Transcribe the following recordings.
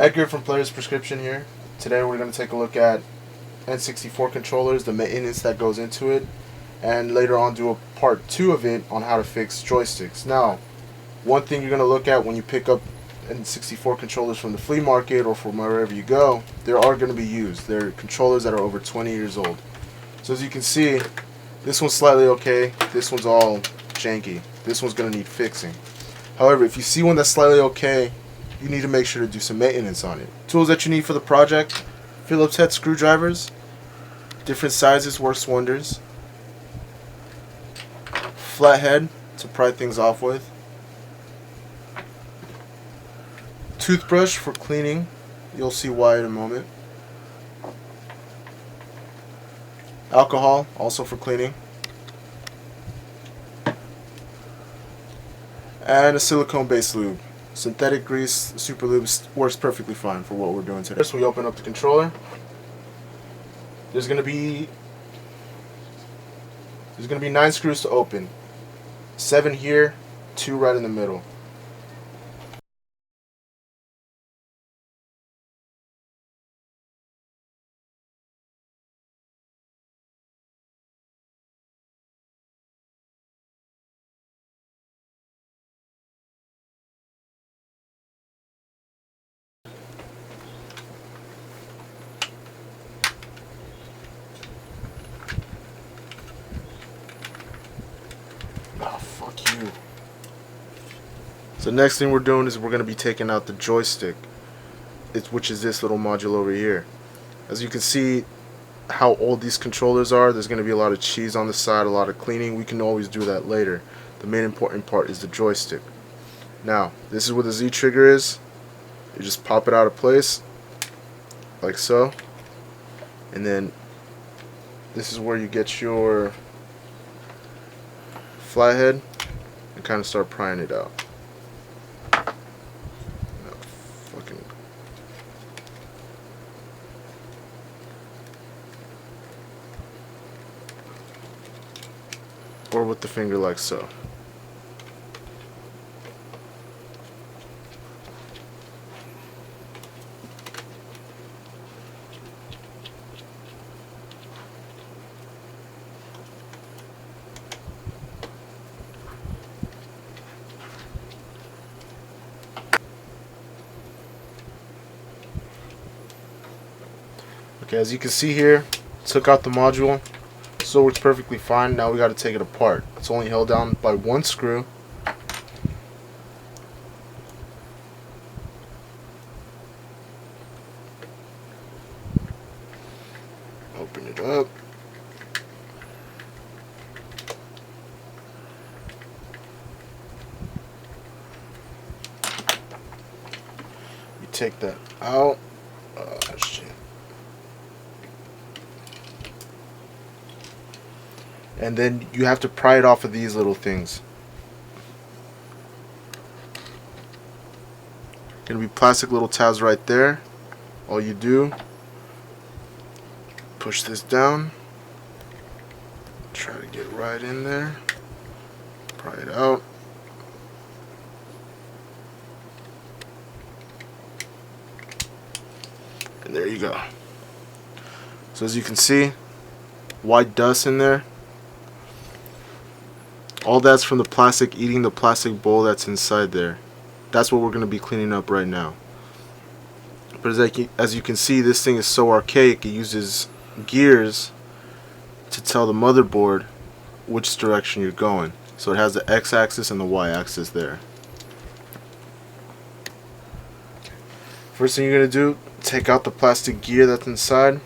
Edgar from PlayersPrescription here. Today we're going to take a look at N64 controllers, the maintenance that goes into it, and later on do a part 2 of it on how to fix joysticks. Now, one thing you're going to look at when you pick up N64 controllers from the flea market or from wherever you go, they are going to be used. They're controllers that are over 20 years old. So as you can see, this one's slightly okay, this one's all janky. This one's going to need fixing. However, if you see one that's slightly okay, you need to make sure to do some maintenance on it. Tools that you need for the project: Phillips head screwdrivers, different sizes works wonders, flathead to pry things off with, toothbrush for cleaning, you'll see why in a moment, alcohol also for cleaning, and a silicone based lube. Synthetic grease, super lube works perfectly fine for what we're doing today. First, we open up the controller. There's gonna be 9 screws to open. 7 here, 2 right in the middle. Oh, fuck you. So next thing we're doing is we're going to be taking out the joystick, which is this little module over here. As you can see how old these controllers are, there's going to be a lot of cheese on the side, a lot of cleaning. We can always do that later. The main important part is the joystick. Now, this is where the Z trigger is. You just pop it out of place, like so. And then this is where you get your flathead and kind of start prying it out. Or with the finger like so. Okay, as you can see here, took out the module. So works perfectly fine. Now we got to take it apart. It's only held down by 1 screw. Open it up. You take that out. Oh shit. And then you have to pry it off of these little things. Gonna be plastic little tabs right there. All you do, push this down, try to get right in there, pry it out, and there you go. So as you can see, white dust in there. All that's from the plastic eating the plastic bowl that's inside there. That's what we're going to be cleaning up right now. But as you can see, this thing is so archaic, it uses gears to tell the motherboard which direction you're going. So it has the X-axis and the Y-axis there. First thing you're going to do, take out the plastic gear that's inside,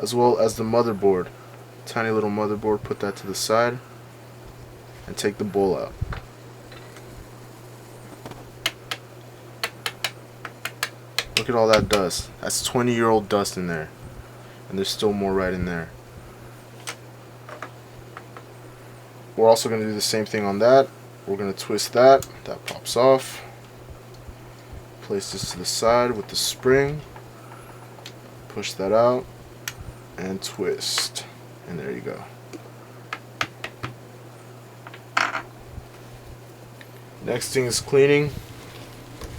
as well as the motherboard. Tiny little motherboard, put that to the side. And take the bowl out. Look at all that dust. That's 20-year-old dust in there. And there's still more right in there. We're also going to do the same thing on that. We're going to twist that. That pops off. Place this to the side with the spring. Push that out. And twist. And there you go. Next thing is cleaning,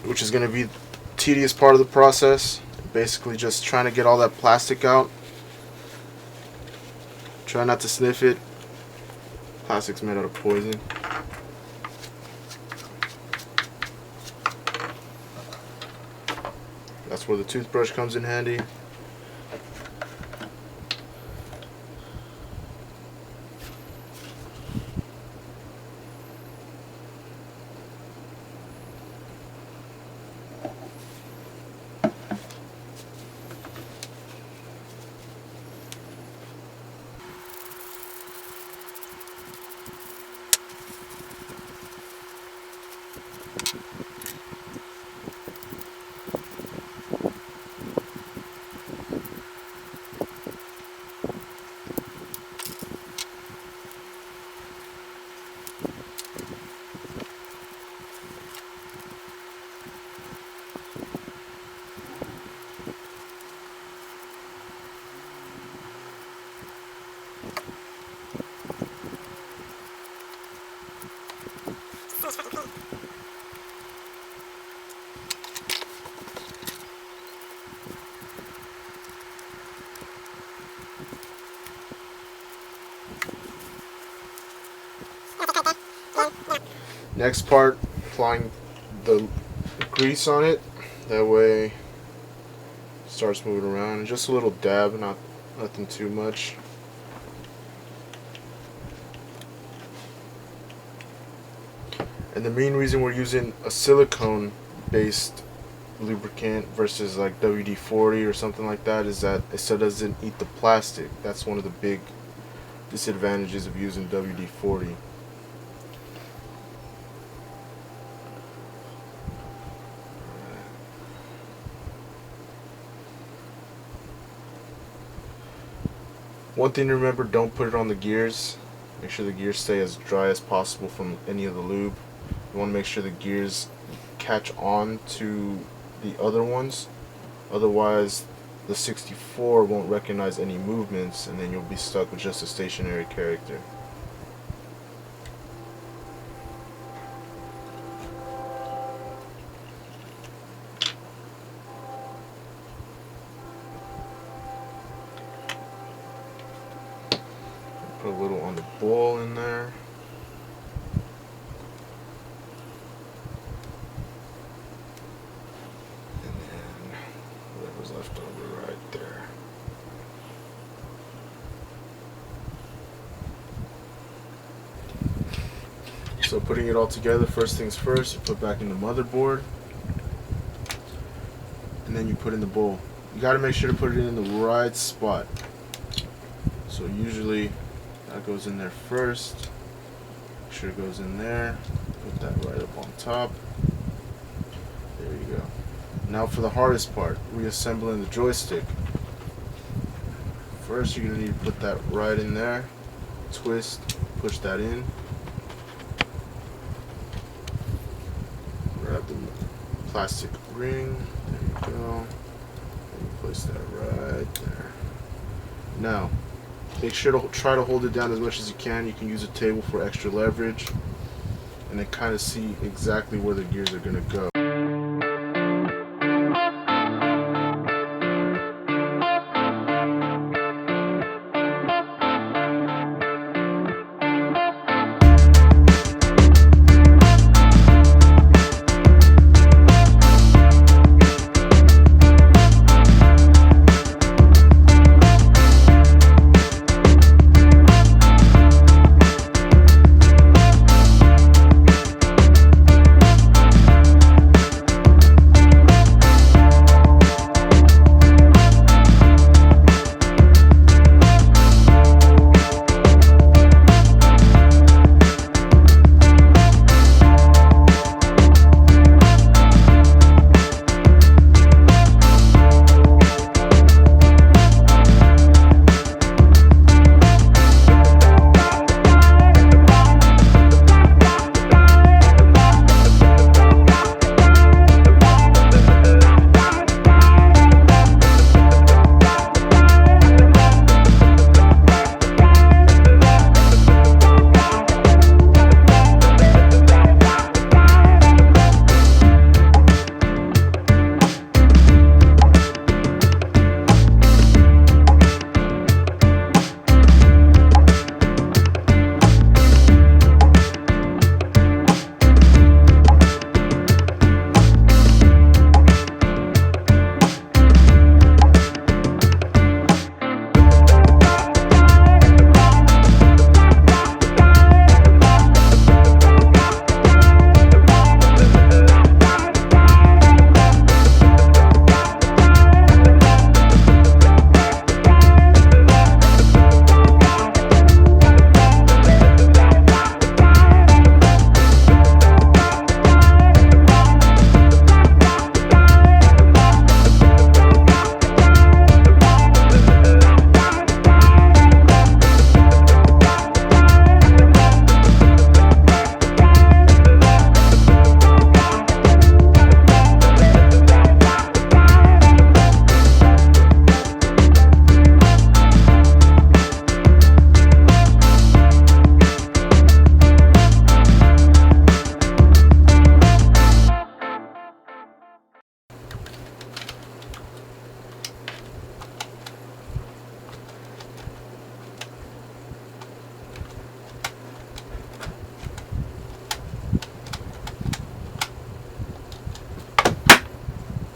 which is going to be tedious part of the process. Basically just trying to get all that plastic out. Try not to sniff it. Plastic's made out of poison. That's where the toothbrush comes in handy. Next part, applying the grease on it. That way it starts moving around. Just a little dab, nothing too much. And the main reason we're using a silicone based lubricant versus like WD-40 or something like that is that it so doesn't eat the plastic. That's one of the big disadvantages of using WD-40. One thing to remember, don't put it on the gears. Make sure the gears stay as dry as possible from any of the lube. You want to make sure the gears catch on to the other ones. Otherwise, the 64 won't recognize any movements and then you'll be stuck with just a stationary character. Put a little on the bowl in there. And then whatever's left over right there. So putting it all together, first things first, you put back in the motherboard. And then you put in the bowl. You got to make sure to put it in the right spot. So usually that goes in there first. Make sure it goes in there. Put that right up on top. There you go. Now for the hardest part, reassembling the joystick. First you're going to need to put that right in there. Twist, push that in. Grab the plastic ring. There you go. And you place that right there. Now, make sure to try to hold it down as much as you can. You can use a table for extra leverage. And then kind of see exactly where the gears are going to go.